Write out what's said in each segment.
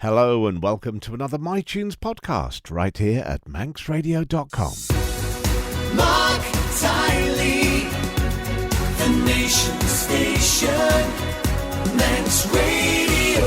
Hello and welcome to another MyTunes podcast right here at manxradio.com. Marc Tyley, the nation station, Manx Radio.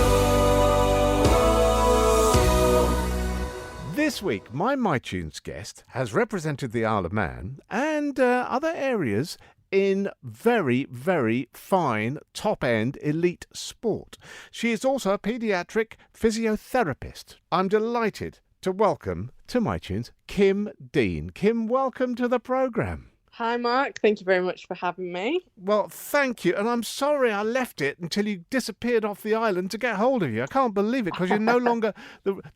This week, my MyTunes guest has represented the Isle of Man and other areas in very, very fine, top-end, elite sport. She is also a paediatric physiotherapist. I'm delighted to welcome to MyTunes Kim Dean. Kim, welcome to the programme. Hi, Mark. Thank you very much for having me. Well, thank you. And I'm sorry I left it until you disappeared off the island to get hold of you. I can't believe it because you're no longer...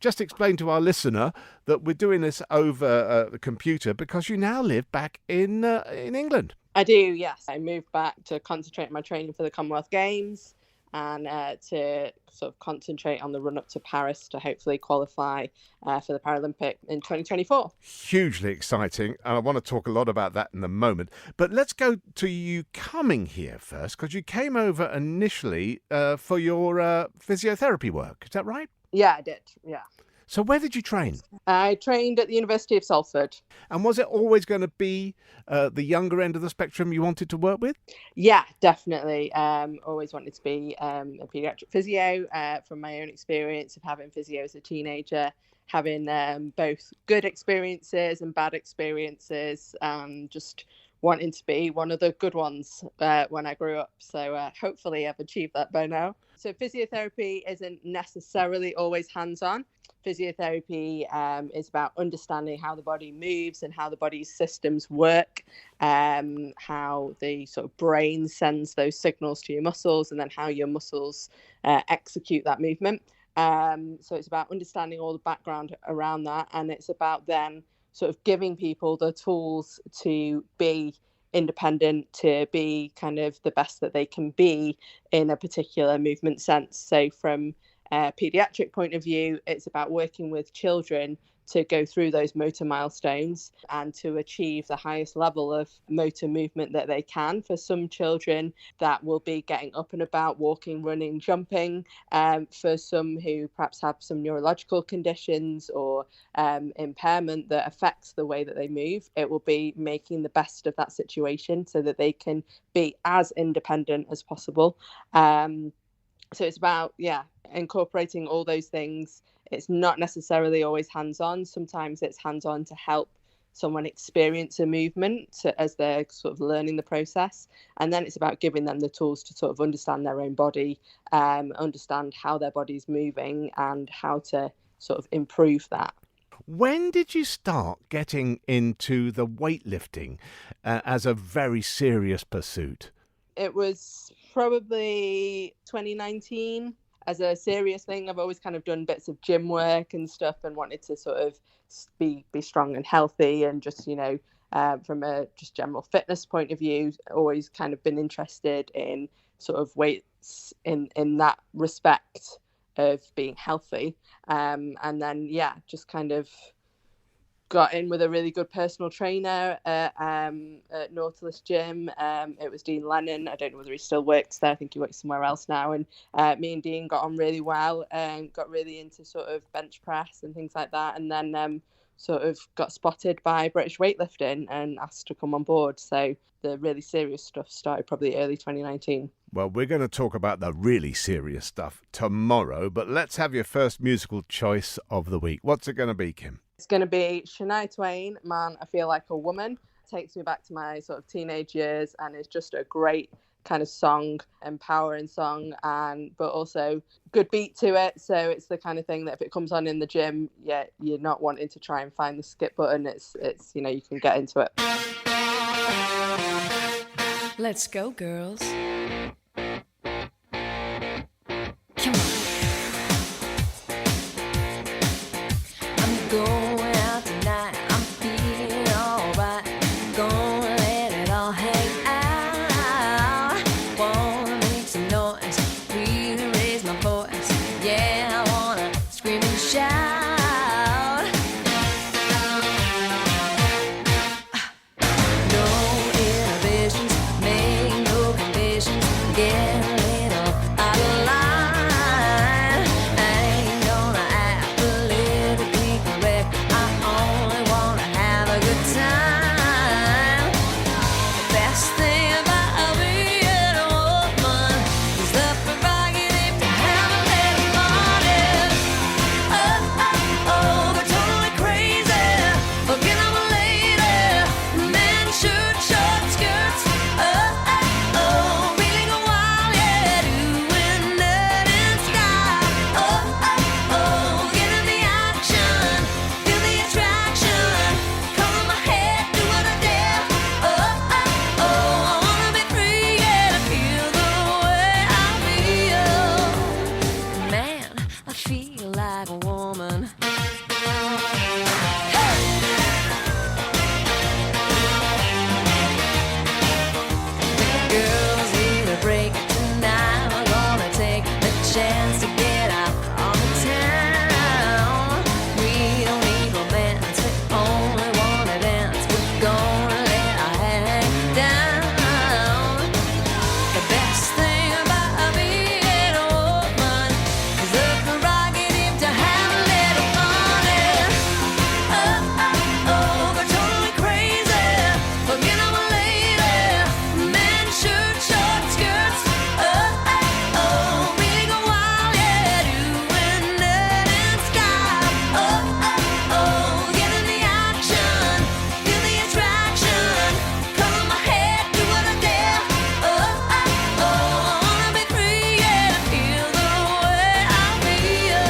Just explain to our listener that we're doing this over the computer because you now live back in England. I do, yes. I moved back to concentrate on my training for the Commonwealth Games and to sort of concentrate on the run-up to Paris to hopefully qualify for the Paralympic in 2024. Hugely exciting, and I want to talk a lot about that in a moment. But let's go to you coming here first, because you came over initially for your physiotherapy work. Is that right? Yeah, I did, yeah. So where did you train? I trained at the University of Salford. And was it always going to be the younger end of the spectrum you wanted to work with? Yeah, definitely. Always wanted to be a paediatric physio from my own experience of having physio as a teenager, having both good experiences and bad experiences, just wanting to be one of the good ones when I grew up. So hopefully I've achieved that by now. So physiotherapy isn't necessarily always hands-on. Physiotherapy is about understanding how the body moves and how the body's systems work, how the sort of brain sends those signals to your muscles, and then how your muscles execute that movement. So it's about understanding all the background around that, and it's about then sort of giving people the tools to be independent, to be kind of the best that they can be in a particular movement sense. So from a paediatric point of view, it's about working with children to go through those motor milestones and to achieve the highest level of motor movement that they can. For some children, that will be getting up and about, walking, running, jumping. For some who perhaps have some neurological conditions or impairment that affects the way that they move, it will be making the best of that situation so that they can be as independent as possible. So it's about, incorporating all those things. It's not necessarily always hands-on. Sometimes it's hands-on to help someone experience a movement as they're sort of learning the process. And then it's about giving them the tools to sort of understand their own body, understand how their body's moving and how to sort of improve that. When did you start getting into the weightlifting as a very serious pursuit? It was probably 2019. As a serious thing, I've always kind of done bits of gym work and stuff and wanted to sort of be strong and healthy and just, from a just general fitness point of view, always kind of been interested in sort of weights in that respect of being healthy. And then, just kind of got in with a really good personal trainer at Nautilus Gym. It was Dean Lennon. I don't know whether he still works there. I think he works somewhere else now. And me and Dean got on really well and got really into sort of bench press and things like that. And then sort of got spotted by British Weightlifting and asked to come on board. So the really serious stuff started probably early 2019. Well, we're going to talk about the really serious stuff tomorrow, but let's have your first musical choice of the week. What's it going to be, Kim? It's going to be Shania Twain, Man, I Feel Like a Woman. It takes me back to my sort of teenage years and it's just a great kind of song, empowering song, but also good beat to it. So it's the kind of thing that if it comes on in the gym, you're not wanting to try and find the skip button. It's you can get into it. Let's go, girls. Come on. I'm going out tonight. I'm feeling alright. Gonna let it all hang out. Wanna make some noise. Really raise my voice. Yeah, I wanna scream and shout. No inhibitions, make no conditions. like a woman. Girls need a break tonight. We're gonna take the chance to get out on the town. We don't need romance, we only wanna dance. We're gonna let our hang down. The best thing about being a woman is the prerogative to have a little fun. And we're totally crazy. Forget I'm a lady. Men shirt, short skirts. We go wild, yeah, doing it in style. Get in the action, feel the attraction. Color my hair, do what I dare. I wanna be free, yeah, feel the way I feel.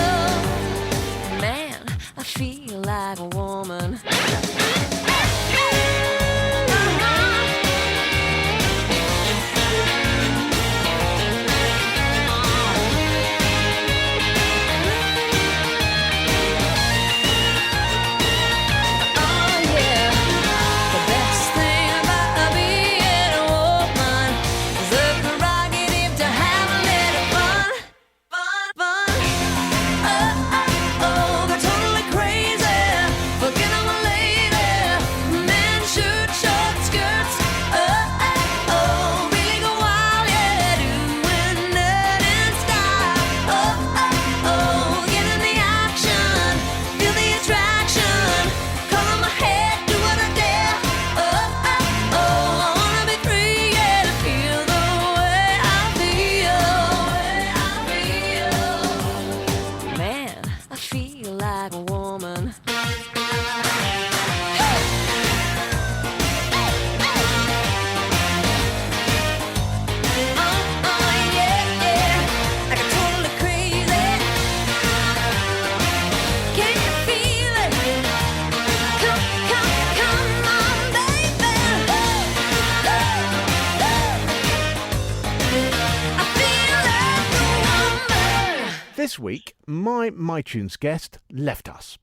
Man, I feel like a woman. Oh yeah, the best thing about being a woman is the prerogative to have a little fun. They're totally crazy. Forget I'm a lady. Men shirt, short skirts. We go wild, yeah, doing it in style. Get in the action, feel the attraction. Color my hair, do what I dare. I wanna be free, yeah, to feel the way I feel. Man, I feel like a woman. Yeah, like I'm totally crazy. Can you feel it? Come on, baby. I feel like a woman. This week, my MyTunes guest left us.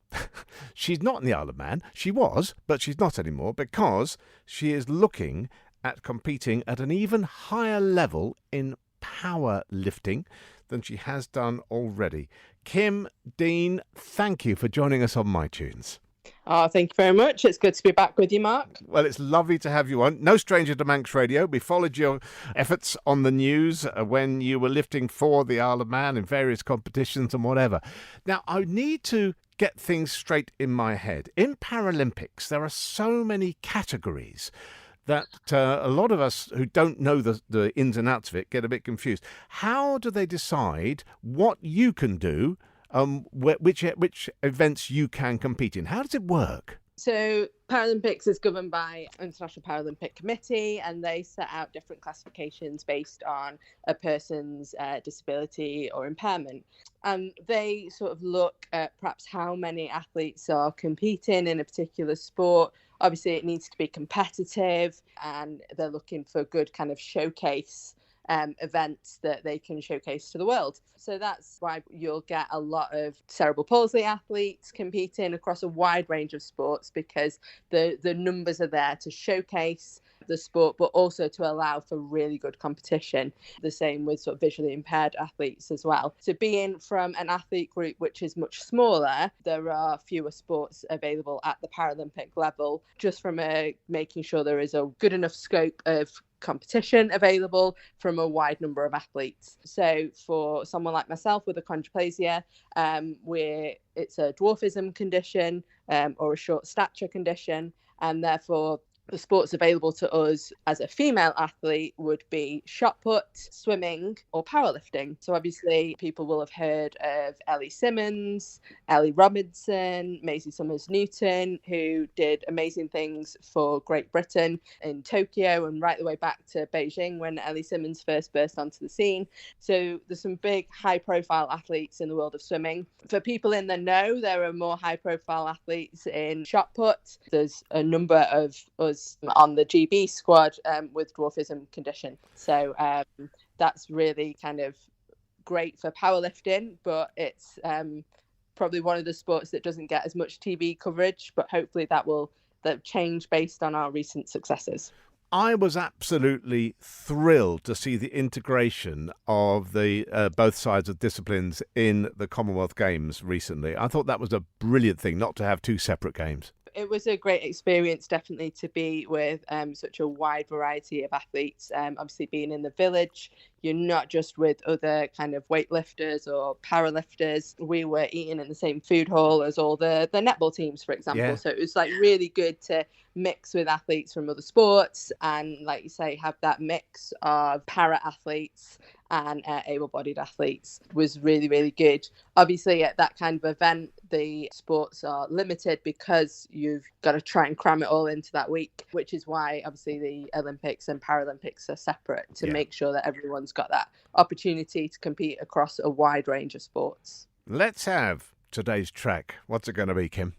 She's not in the Isle of Man. She was, but she's not anymore because she is looking at competing at an even higher level in powerlifting than she has done already. Kim Dean, thank you for joining us on MyTunes. Oh, thank you very much. It's good to be back with you, Mark. Well, it's lovely to have you on. No stranger to Manx Radio. We followed your efforts on the news when you were lifting for the Isle of Man in various competitions and whatever. Now, I need to get things straight in my head. In Paralympics, there are so many categories that a lot of us who don't know the ins and outs of it get a bit confused. How do they decide what you can do, which events you can compete in? How does it work? So Paralympics is governed by International Paralympic Committee, and they set out different classifications based on a person's disability or impairment. And they sort of look at perhaps how many athletes are competing in a particular sport. Obviously, it needs to be competitive, and they're looking for good kind of showcase events that they can showcase to the world. So that's why you'll get a lot of cerebral palsy athletes competing across a wide range of sports, because the numbers are there to showcase the sport, but also to allow for really good competition. The same with sort of visually impaired athletes as well. So being from an athlete group which is much smaller, there are fewer sports available at the Paralympic level, just from making sure there is a good enough scope of competition available from a wide number of athletes. So for someone like myself with achondroplasia, it's a dwarfism condition or a short stature condition, and therefore the sports available to us as a female athlete would be shot put, swimming, or powerlifting. So obviously people will have heard of Ellie Simmonds, Ellie Robinson, Maisie Summers-Newton, who did amazing things for Great Britain in Tokyo and right the way back to Beijing when Ellie Simmonds first burst onto the scene. So there's some big high-profile athletes in the world of swimming. For people in the know, there are more high-profile athletes in shot put. There's a number of us on the GB squad with dwarfism condition. So that's really kind of great for powerlifting, but it's probably one of the sports that doesn't get as much TV coverage, but hopefully that will change based on our recent successes. I was absolutely thrilled to see the integration of the both sides of disciplines in the Commonwealth Games recently. I thought that was a brilliant thing, not to have two separate games. It was a great experience, definitely, to be with such a wide variety of athletes. Obviously, being in the village, you're not just with other kind of weightlifters or powerlifters. We were eating in the same food hall as all the netball teams, for example. Yeah. So it was like really good to mix with athletes from other sports and, like you say, have that mix of para athletes and able-bodied athletes was really, really good. Obviously, at that kind of event, the sports are limited because you've got to try and cram it all into that week, which is why, obviously, the Olympics and Paralympics are separate to make sure that everyone's got that opportunity to compete across a wide range of sports. Let's have today's track. What's it going to be, Kim?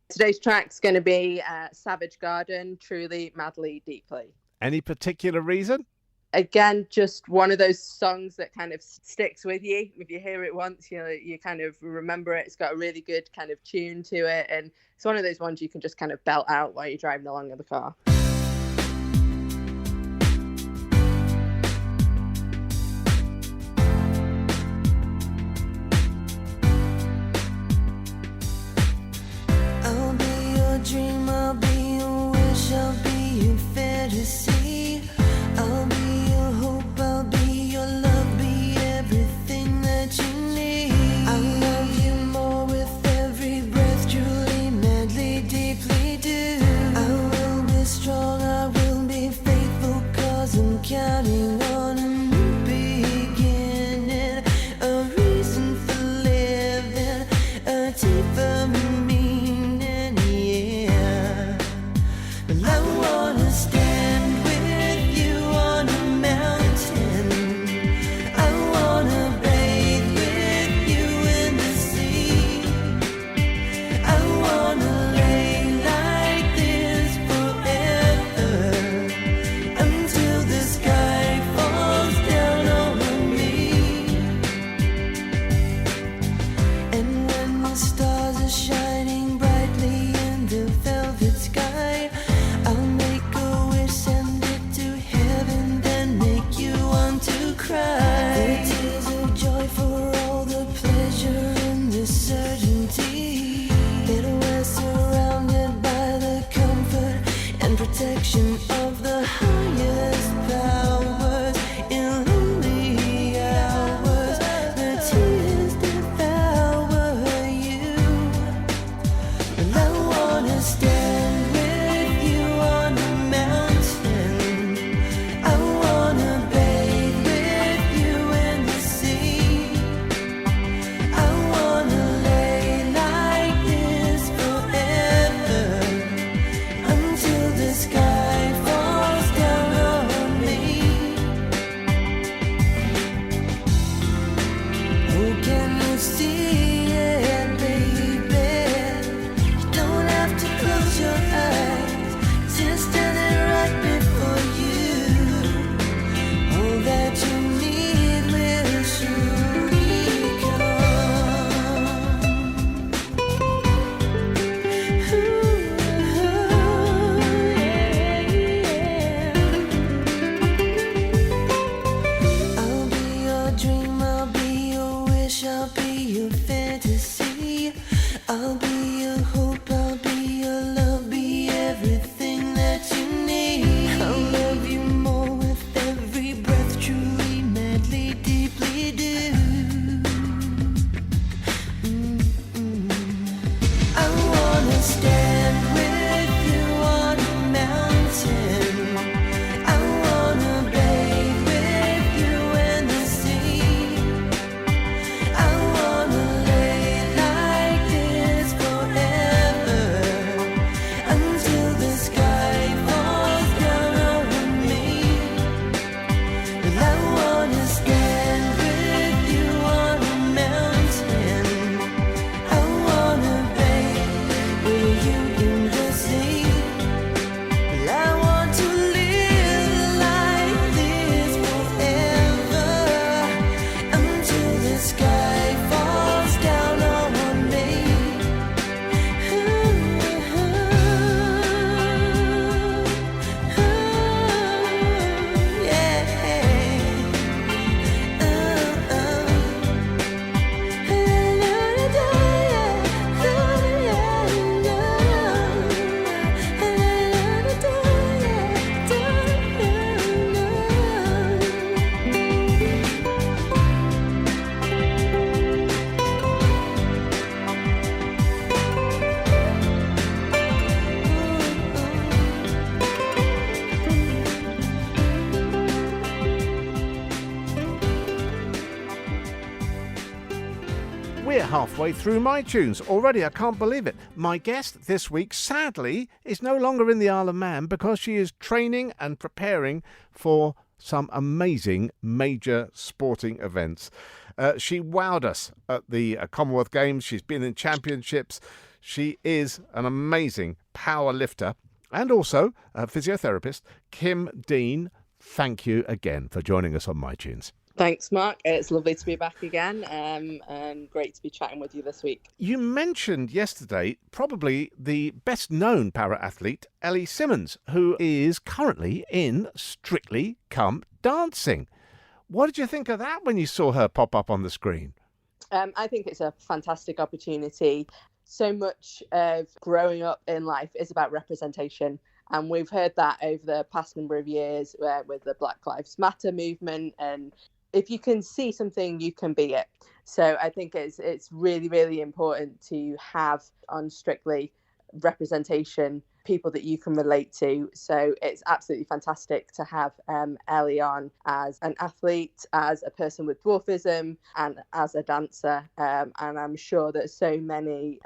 Today's track's going to be Savage Garden, Truly, Madly, Deeply. Any particular reason? Again, just one of those songs that kind of sticks with you. If you hear it once, you kind of remember it. It's got a really good kind of tune to it. And it's one of those ones you can just kind of belt out while you're driving along in the car. I'll be your dream, I'll be your wish, I'll be your fantasy. I'll be your hope, I'll be your love, be everything that you need. I love you more with every breath, truly, madly, deeply do. I will be strong, I will be faithful, 'cause I'm counting on a new beginning, a reason for living, a deeper meaning, yeah. But I wanna stand with you on a mountain. I wanna bathe with you in the sea. I wanna lay like this forever, until the sky falls down on me. And when the stars are shining brightly in the velvet sky, I'll make a wish, send it to heaven, then make you want to cry. The tears of joy for all the pleasure and the certainty that we're surrounded by the comfort and protection of the highest powers. In lonely hours, the tears devour you. And I wanna stand with you on a mountain. I wanna bathe with you in the sea. I wanna lay like this forever, until the sky falls down on me. Oh, can you see it, baby? You don't have to close your eyes, just standing right before you. All that you need will surely come. I'll be your dream, I'll be your wish, I'll be your fantasy. I'll be your hope, I'll be your love, be everything that you need. I'll love you more with every breath, truly, madly, deeply do. I wanna stand with you on a mountain. I wanna bathe with you in the sea. I wanna lay like this forever, until the sky falls down on me. But I wanna stand with you on a mountain. I wanna bathe with you halfway through my tunes. Already, I can't believe it. My guest this week, sadly, is no longer in the Isle of Man because she is training and preparing for some amazing major sporting events. She wowed us at the Commonwealth Games. She's been in championships. She is an amazing power lifter and also a physiotherapist. Kim Dean, thank you again for joining us on My Tunes. Thanks, Mark. It's lovely to be back again, and great to be chatting with you this week. You mentioned yesterday probably the best known para-athlete, Ellie Simmons, who is currently in Strictly Come Dancing. What did you think of that when you saw her pop up on the screen? I think it's a fantastic opportunity. So much of growing up in life is about representation. And we've heard that over the past number of years with the Black Lives Matter movement. And if you can see something, you can be it. So I think it's really, really important to have on Strictly representation, people that you can relate to. So it's absolutely fantastic to have Ellie on as an athlete, as a person with dwarfism, and as a dancer. And I'm sure that so many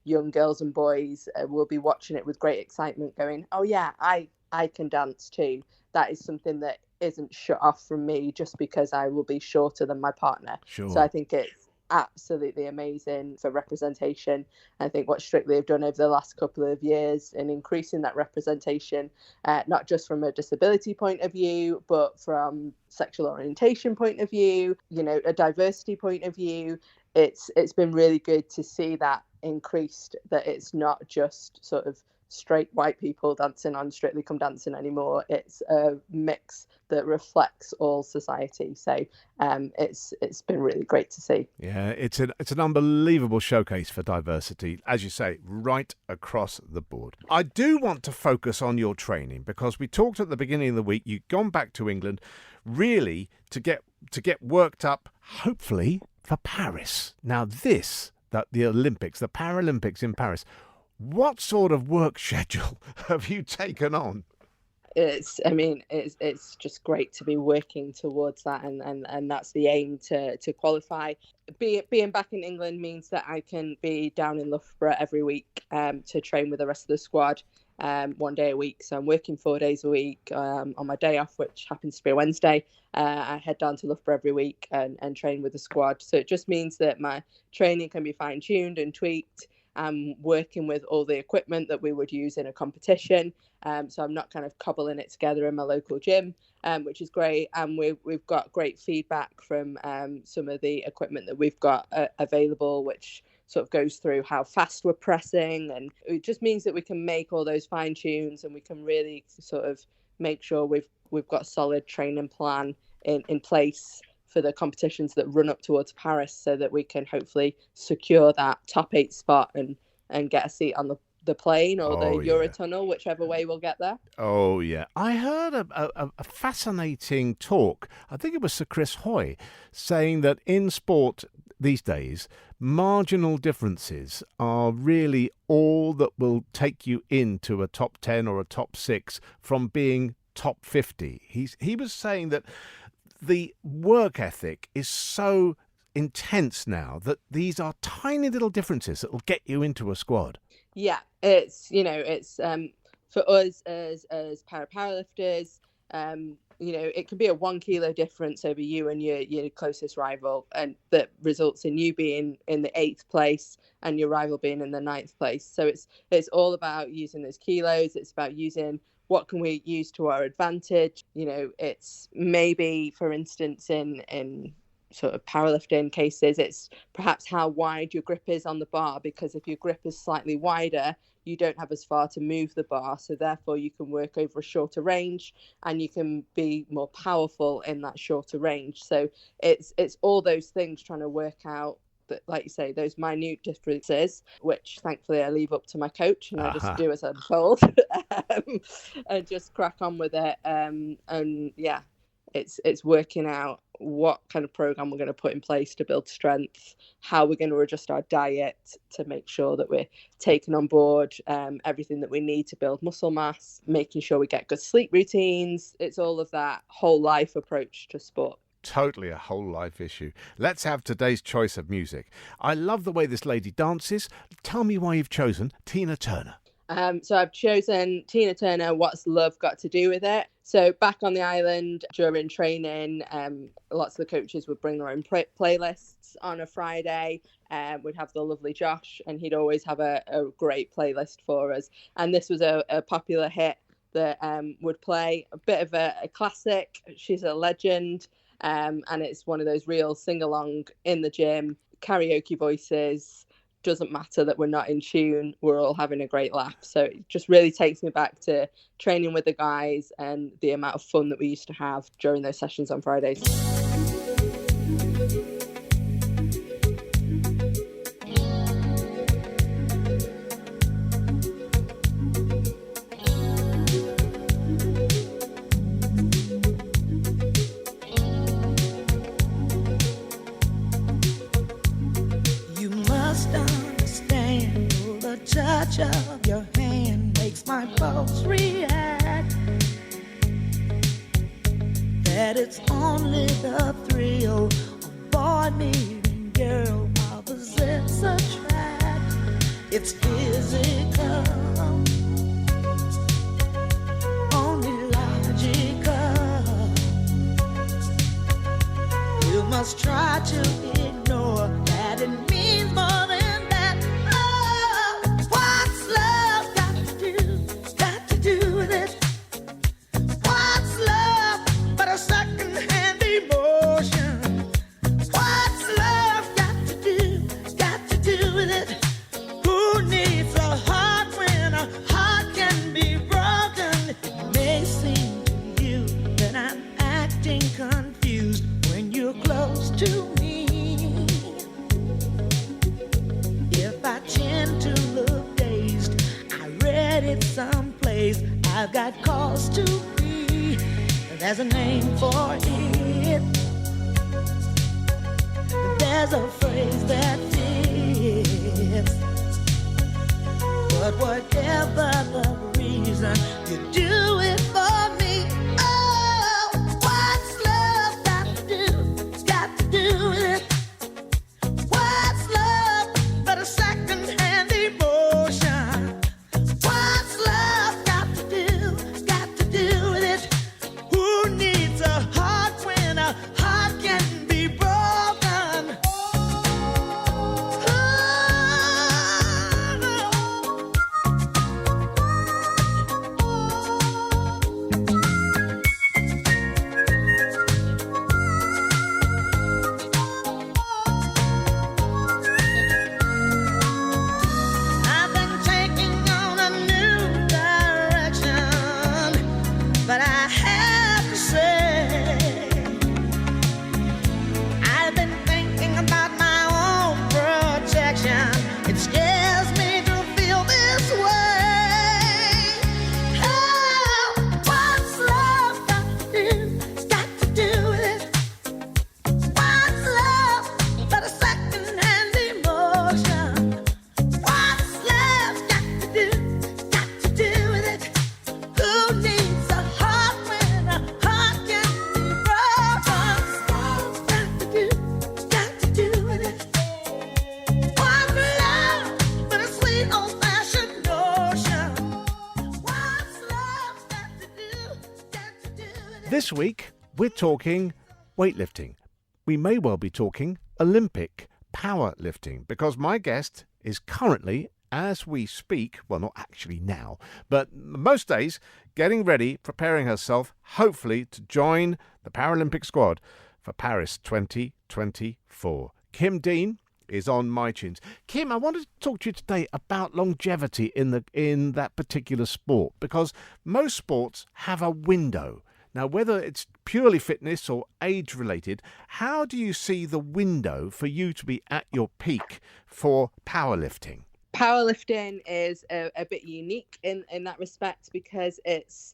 young girls and boys will be watching it with great excitement going, oh yeah, I can dance too. That is something that isn't shut off from me just because I will be shorter than my partner. Sure. So I think it's absolutely amazing for representation. I think what Strictly have done over the last couple of years in increasing that representation, not just from a disability point of view, but from sexual orientation point of view, a diversity point of view, it's been really good to see that increased, that it's not just sort of straight white people dancing on Strictly Come Dancing anymore. It's a mix that reflects all society. So it's been really great to see. Yeah, it's an unbelievable showcase for diversity, as you say, right across the board. I do want to focus on your training because we talked at the beginning of the week. You've gone back to England, really to get worked up, hopefully for Paris. Now the Olympics, the Paralympics in Paris. What sort of work schedule have you taken on? It's just great to be working towards that, and that's the aim to qualify. Being back in England means that I can be down in Loughborough every week to train with the rest of the squad 1 day a week. So I'm working 4 days a week. On my day off, which happens to be a Wednesday, I head down to Loughborough every week and train with the squad. So it just means that my training can be fine-tuned and tweaked. I'm working with all the equipment that we would use in a competition. So I'm not kind of cobbling it together in my local gym, which is great. And we've got great feedback from some of the equipment that we've got available, which sort of goes through how fast we're pressing. And it just means that we can make all those fine tunes and we can really sort of make sure we've got a solid training plan in place for the competitions that run up towards Paris, so that we can hopefully secure that top 8 spot and get a seat on the plane or the Eurotunnel, whichever way we'll get there. Oh, yeah. I heard a fascinating talk. I think it was Sir Chris Hoy saying that in sport these days, marginal differences are really all that will take you into a top 10 or a top 6 from being top 50. He was saying that the work ethic is so intense now that these are tiny little differences that will get you into a squad. Yeah, it's for us as powerlifters, it can be a 1 kilo difference over you and your closest rival, and that results in you being in the 8th place and your rival being in the 9th place. So it's all about using those kilos. It's about using what can we use to our advantage. It's maybe, for instance, in sort of powerlifting cases, it's perhaps how wide your grip is on the bar, because if your grip is slightly wider, you don't have as far to move the bar, so therefore you can work over a shorter range and you can be more powerful in that shorter range. So it's all those things, trying to work out that, like you say, those minute differences, which thankfully I leave up to my coach and I just do as I'm told and just crack on with it. And yeah, it's working out what kind of program we're going to put in place to build strength, how we're going to adjust our diet to make sure that we're taking on board everything that we need to build muscle mass, making sure we get good sleep routines. It's all of that whole life approach to sport. totally a whole life issue. Let's have today's choice of music. I love the way this lady dances. Tell me why you've chosen Tina Turner. So I've chosen Tina Turner, What's Love Got to Do With It? So back on the island during training, lots of the coaches would bring their own playlists on a Friday. We'd have the lovely Josh, and he'd always have a great playlist for us. And this was a popular hit that would play, a bit of a classic. She's a legend, and it's one of those real sing-along in the gym, karaoke voices. Doesn't matter that we're not in tune, we're all having a great laugh. So it just really takes me back to training with the guys and the amount of fun that we used to have during those sessions on Fridays. Touch of your hand makes my pulse react. That it's only the thrill of boy meeting girl opposites attract. It's physical, only logical. You must try to ignore that it means more than I've got cause to be. There's a name for it. There's a phrase that fits. But whatever the reason, you do it for me. Oh, what's love got to do? Got to do with it. What's love but a second-hand emotion? What's love got to do with it? Who needs a heart when a heart can be broken? I've been taking on a new direction, but I have to say, I've been thinking about my own protection. It scares me to feel this way. Oh, what's love got to do with it? What's love but a second-hand emotion? What's love got to do with it? Who needs a heart when a heart can be broken? Got to do with it. What's love but a sweet old-fashioned notion? What's love got to do with it? This week, we're talking weightlifting. We may well be talking Olympic powerlifting because my guest is currently, as we speak, well, not actually now, but most days, getting ready, preparing herself, hopefully, to join the Paralympic squad for Paris 2024. Kim Dean is on my tunes. Kim, I wanted to talk to you today about longevity in that particular sport because most sports have a window. Now, whether it's purely fitness or age-related, how do you see the window for you to be at your peak for powerlifting? Powerlifting is a bit unique in that respect because it's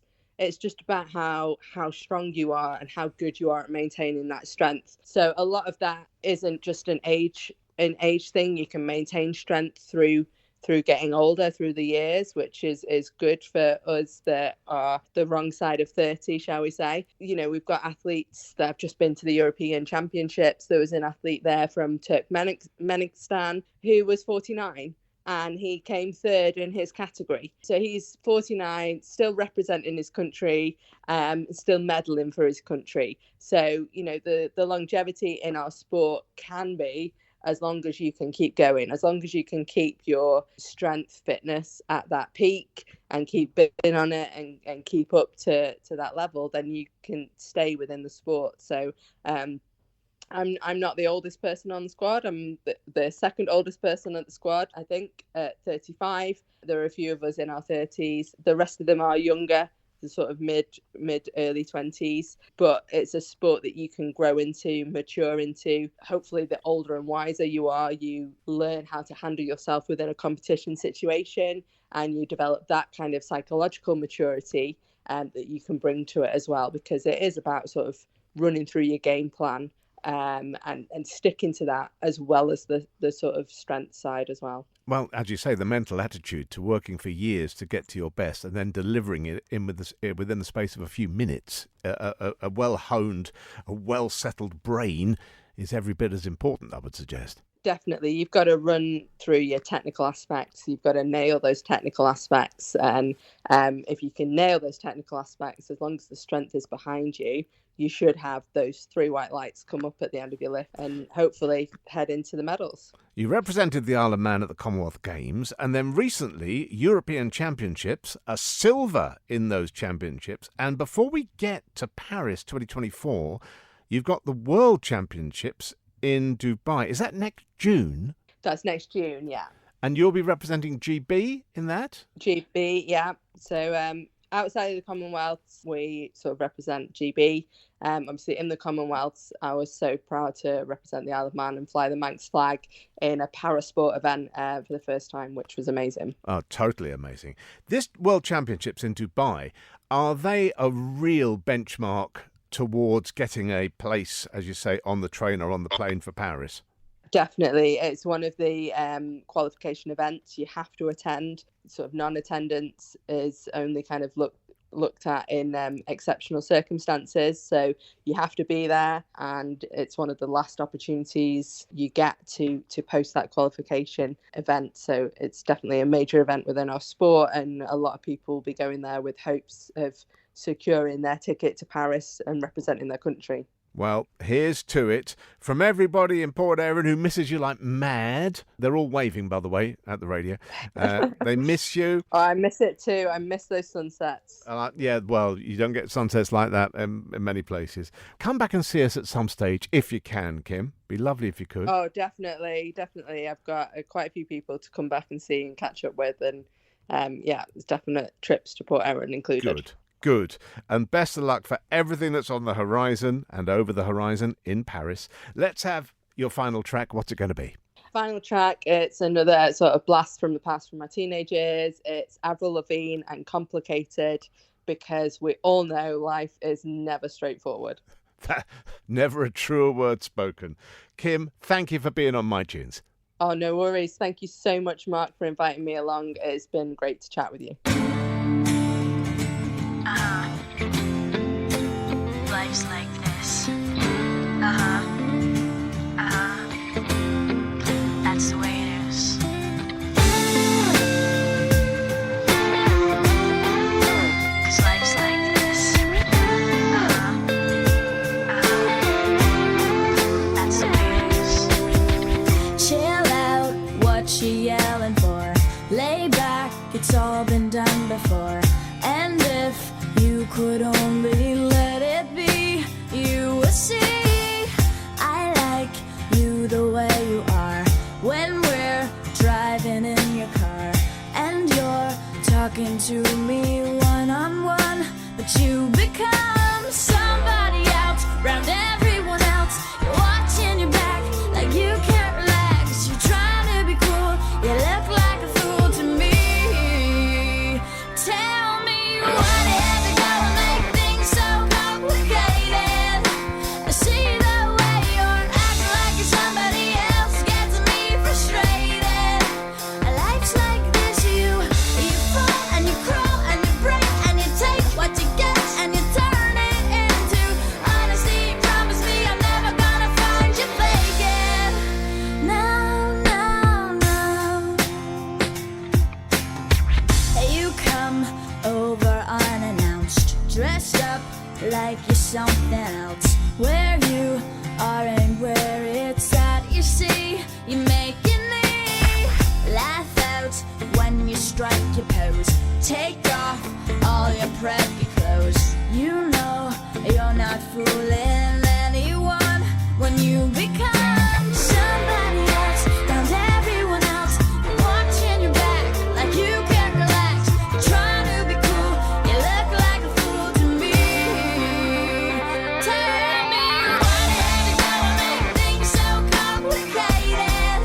just about how strong you are and how good you are at maintaining that strength. So a lot of that isn't just an age thing. You can maintain strength through through getting older through the years, which is good for us that are the wrong side of 30, shall we say. You know, we've got athletes that have just been to the European Championships. There was an athlete there from Turkmenistan who was 49. And he came third in his category. So he's 49, still representing his country, still medaling for his country. So, you know, the longevity in our sport can be as long as you can keep going, as long as you can keep your strength, fitness at that peak and keep building on it and keep up to that level, then you can stay within the sport. So, I'm not the oldest person on the squad. I'm the second oldest person at the squad, I think, at 35. There are a few of us in our 30s. The rest of them are younger, the sort of mid early 20s. But it's a sport that you can grow into, mature into. Hopefully, the older and wiser you are, you learn how to handle yourself within a competition situation, and you develop that kind of psychological maturity that you can bring to it as well, because it is about sort of running through your game plan. And sticking to that, as well as the sort of strength side as well. Well, as you say, the mental attitude to working for years to get to your best and then delivering it within the space of a few minutes, a well-honed, a well-settled brain is every bit as important, I would suggest. Definitely. You've got to run through your technical aspects. You've got to nail those technical aspects. And if you can nail those technical aspects, as long as the strength is behind you, you should have those 3 white lights come up at the end of your lift and hopefully head into the medals. You represented the Isle of Man at the Commonwealth Games and then recently European Championships, a silver in those championships. And before we get to Paris 2024, you've got the World Championships in Dubai. Is that next June? That's next June, yeah. And you'll be representing GB in that? GB, yeah. So outside of the Commonwealth, we sort of represent GB. Obviously, in the Commonwealth, I was so proud to represent the Isle of Man and fly the Manx flag in a parasport event for the first time, which was amazing. Oh, totally amazing. This World Championships in Dubai, are they a real benchmark towards getting a place, as you say, on the train or on the plane for Paris? Definitely. It's one of the qualification events you have to attend. Sort of non-attendance is only kind of looked at in exceptional circumstances. So you have to be there, and it's one of the last opportunities you get to post that qualification event. So it's definitely a major event within our sport, and a lot of people will be going there with hopes of securing their ticket to Paris and representing their country. Well, here's to it. From everybody in Port Erin who misses you like mad. They're all waving, by the way, at the radio. They miss you. Oh, I miss it too. I miss those sunsets. Yeah, well, you don't get sunsets like that in many places. Come back and see us at some stage, if you can, Kim. Be lovely if you could. Oh, definitely. I've got quite a few people to come back and see and catch up with. And yeah, there's definite trips to Port Erin included. Good. And best of luck for everything that's on the horizon and over the horizon in Paris. Let's have your final track. What's it going to be? Final track, it's another sort of blast from the past from my teenagers. It's Avril Lavigne and Complicated, because we all know life is never straightforward. Never a truer word spoken. Kim, thank you for being on My Tunes. Oh, no worries. Thank you so much, Mark, for inviting me along. It's been great to chat with you. Life's like this. That's the way it is. 'Cause life's like this. That's the way it is. Chill out, what you yelling for? Lay back, it's all been done before. And if you could only let it be, you would see I like you the way you are. When we're driving in your car and you're talking to me one-on-one, but you become somebody else round everyone else. You're watching your back like you can't relax. You're trying to be cool, you look like a fool to me. Tell me what is it gonna make things so complicated? I see the way you're acting like you're somebody else, gets me frustrated. Life's like something else. Where you are and where it's at, you see, you're making me laugh out when you strike your pose. Take off all your preppy clothes. You know you're not fooling anyone when you become somebody else. Found everyone else watching your back like you can't relax. You're trying to be cool, you look like a fool to me. Tell me, why have you gotta make things so complicated?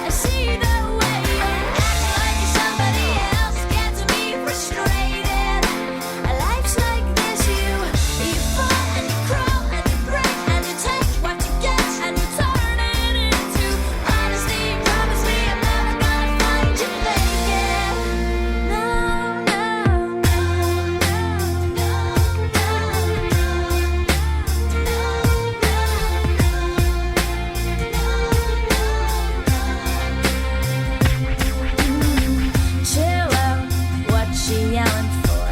I see the way you act like you're somebody else, gets me frustrated. Life's like this, you fall and you crawl and you break and you take what you get and you turn it into honesty. Promise me I'm never gonna find you faking. No, no, no, chill out, what you yelling for?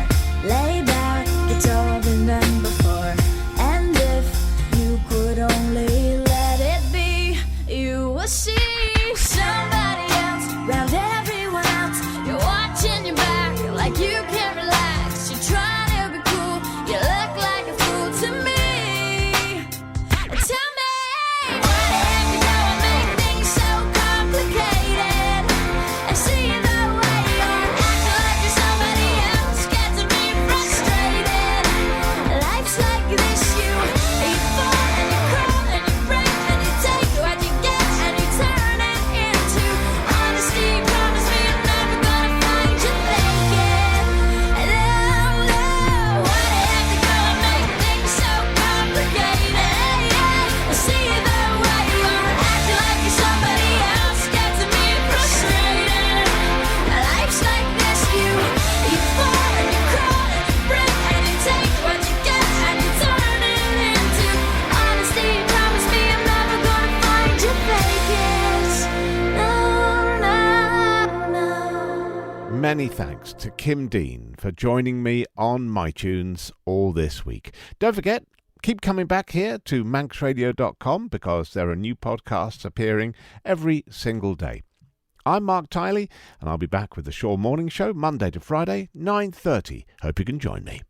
Lay back, it's all been done before. And if you could only let it be, you will see somebody else round everyone else. You're watching your back like you can't relax. You're trying to be cool, you look like a fool to me. Tell me, why have you gotta make things so complicated? I see the way you're acting like you're somebody else, gets me frustrated. Life's like this, you fall and you crawl and you break and you take what you get and you turn it into honesty. Promise me I'm never gonna find you faking. No, no, why have you gotta make things so complicated? I see the way you're acting like you're somebody else, gets me frustrated. Life's like this, you fall and you crawl and you break and you take what you get and you turn it into honesty. Promise me I'm never gonna find you faking. No, no, no. Many thanks to Kim Dean for joining me on MyTunes all this week. Don't forget, keep coming back here to manxradio.com because there are new podcasts appearing every single day. I'm Marc Tyley, and I'll be back with the Shaw Morning Show Monday to Friday, 9:30. Hope you can join me.